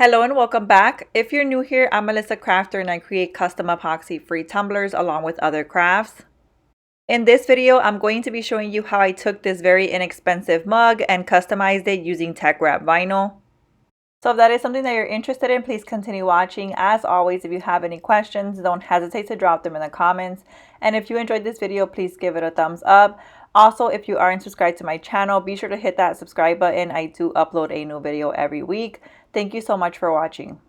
Hello and welcome back. If you're new here, I'm Melissa Crafter and I create custom epoxy-free tumblers along with other crafts. In this video, I'm going to be showing you how I took this very inexpensive mug and customized it using Teck Wrap Vinyl. So if that is something that you're interested in, please continue watching. As always, if you have any questions, don't hesitate to drop them in the comments. And if you enjoyed this video, please give it a thumbs up. Also, if you aren't subscribed to my channel, be sure to hit that subscribe button. I do upload a new video every week. Thank you so much for watching.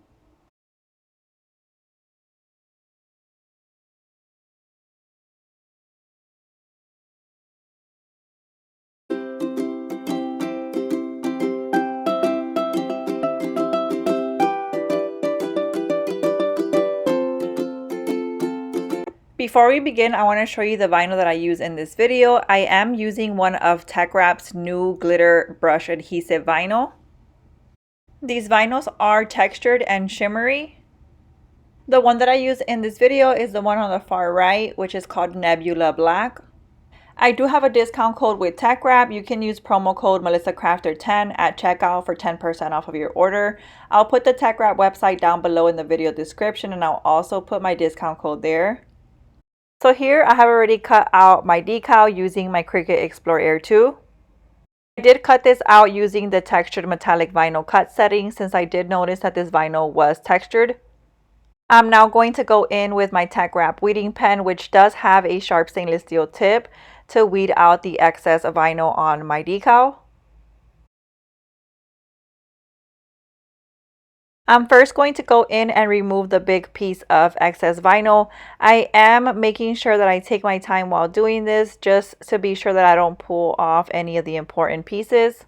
Before we begin, I want to show you the vinyl that I use in this video. I am using one of Teckwrap's new glitter brush adhesive vinyl. These vinyls are textured and shimmery. The one that I use in this video is the one on the far right, which is called Nebula Black. I do have a discount code with Teckwrap. You can use promo code MelissaCrafter10 at checkout for 10% off of your order. I'll put the Teckwrap website down below in the video description, and I'll also put my discount code there. So here I have already cut out my decal using my Cricut Explore Air 2. I did cut this out using the textured metallic vinyl cut setting since I did notice that this vinyl was textured. I'm now going to go in with my Teck Wrap weeding pen, which does have a sharp stainless steel tip, to weed out the excess vinyl on my decal. I'm first going to go in and remove the big piece of excess vinyl. I am making sure that I take my time while doing this just to be sure that I don't pull off any of the important pieces.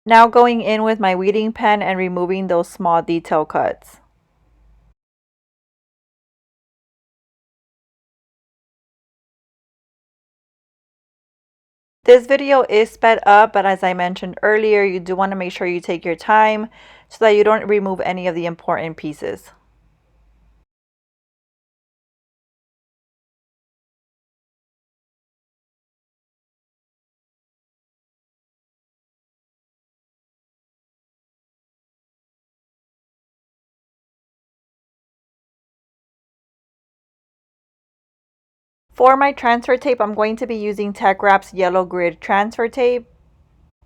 Now going in with my weeding pen and removing those small detail cuts. This video is sped up, but as I mentioned earlier, you do want to make sure you take your time so that you don't remove any of the important pieces. For my transfer tape, I'm going to be using Teck Wrap's Yellow Grid transfer tape.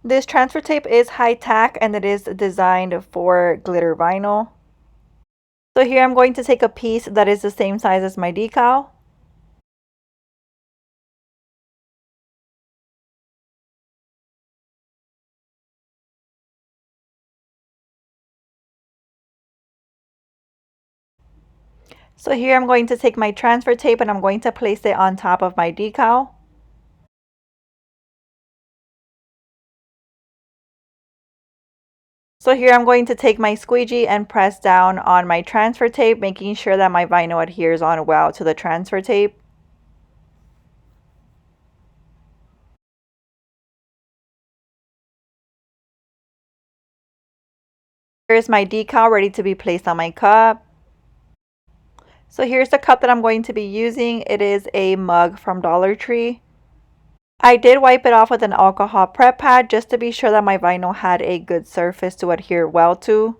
This transfer tape is high tack and it is designed for glitter vinyl. So here I'm going to take a piece that is the same size as my decal. So here I'm going to take my transfer tape and I'm going to place it on top of my decal. So here I'm going to take my squeegee and press down on my transfer tape, making sure that my vinyl adheres on well to the transfer tape. Here's my decal ready to be placed on my cup. So here's the cup that I'm going to be using. It is a mug from Dollar Tree. I did wipe it off with an alcohol prep pad just to be sure that my vinyl had a good surface to adhere well to.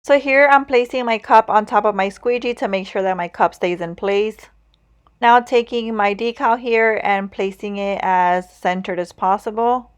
So here I'm placing my cup on top of my squeegee to make sure that my cup stays in place. Now taking my decal here and placing it as centered as possible.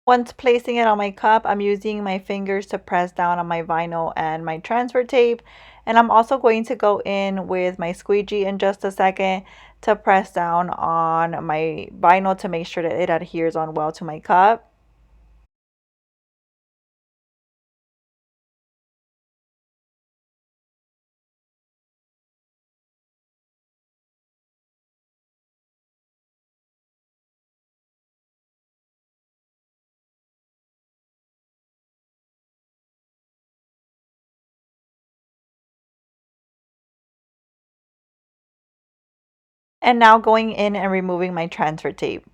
Once placing it on my cup, I'm using my fingers to press down on my vinyl and my transfer tape. And I'm also going to go in with my squeegee in just a second to press down on my vinyl to make sure that it adheres on well to my cup. And now going in and removing my transfer tape.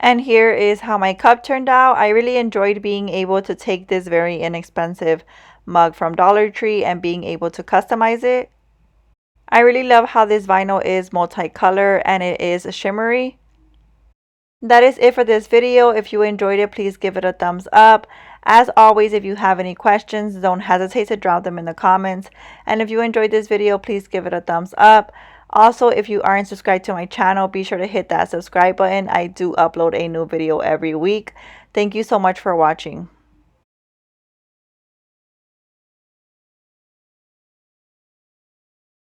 And here is how my cup turned out. I really enjoyed being able to take this very inexpensive mug from Dollar Tree and being able to customize it. I really love how this vinyl is multicolor and it is shimmery. That is it for this video. If you enjoyed it, please give it a thumbs up. As always, if you have any questions, don't hesitate to drop them in the comments. And if you enjoyed this video, please give it a thumbs up. Also, if you aren't subscribed to my channel, be sure to hit that subscribe button. I do upload a new video every week. Thank you so much for watching.